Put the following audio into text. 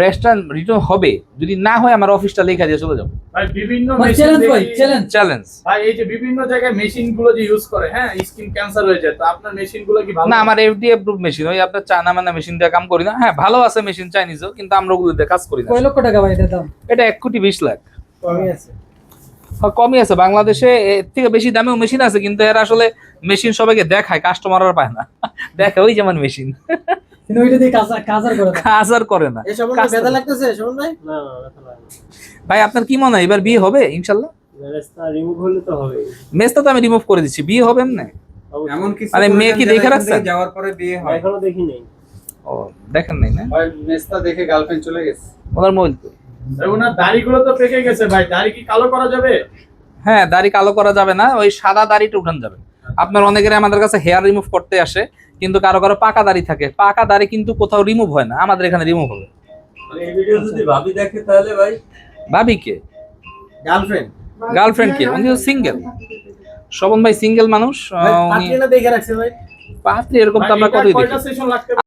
Restaurant return হবে, যদি না হয় আমার অফিসটা লেখা দিয়ে চলে যাবো। ভাই বিভিন্ন চ্যালেঞ্জ। ভাই এই যে বিভিন্ন জায়গায় মেশিন গুলো যে ইউজ করে, হ্যাঁ স্কিন ক্যান্সার হয়ে যায়, তো আপনার মেশিন গুলো কি ভালো? না, আমার এফডিএ অ্যাপ্রুভ মেশিন, ওই আপনার চায়না মানা মেশিন দিয়ে কাম করি না। হ্যাঁ ভালো আছে মেশিন চাইনিজও, কিন্তু আমরা ওগুলো দিয়ে কাজ করি না। কয় লক্ষ টাকা ভাই এটার দাম? এটা 1,20,00,000। কমই আছে। কমই আছে, বাংলাদেশে এর থেকে বেশি দামেও মেশিন আছে, কিন্তু এরা আসলে মেশিন সবাইকে দেখায়, কাস্টমাররা পায় না। দেখে ওই যেমন মেশিন, কিন্তু ওইটা দিয়ে কাজ আর করে না। কাজ আর করে না। এই সম্বন্ধে ব্যথা লাগতেছে সুমন ভাই? না না ব্যথা লাগে না। ভাই আপনার কি মনে হয় এবার বিয়ে হবে ইনশাল্লাহ? মেরেস্তা রিমুভ হলে তো হবে। মেসটা তো আমি রিমুভ করে দিচ্ছি, বিয়ে হবে এমনি? এমন কিছু মানে মেয়ে কি দেখে রাখছেন? যাওয়ার পরে বিয়ে হয়? এখনো দেখি নাই। ও দেখেন নাই না? ভাই মেস্তা দেখে গার্লফ্রেন্ড চলে গেছে। ওনার মোবাইল তো। ওনার দাড়িগুলো তো পেকে গেছে ভাই, দাড়ি কি কালো করা যাবে? হ্যাঁ দাড়ি কালো করা যাবে না, ওই সাদা দাড়িটা উঠান যাবে। আপনার অনেকের আমাদের কাছে হেয়ার রিমুভ করতে আসে, কিন্তু কারো কারো পাকা দাড়ি থাকে, পাকা দাড়ি কিন্তু কোথাও রিমুভ হয় না, আমাদের এখানে রিমুভ হবে। এই ভিডিও যদি ভাবি দেখে তাহলে ভাই ভাবি কে? গার্লফ্রেন্ড গার্লফ্রেন্ড কে? উনি সিঙ্গেল। শোভন ভাই সিঙ্গেল মানুষ। ভাই উনি পাত্রীটা দেখে রাখছে ভাই। পাত্রী এরকম তো আমরা ভাই, কতই এটা দেখি। কয়টা সেশন লাগতে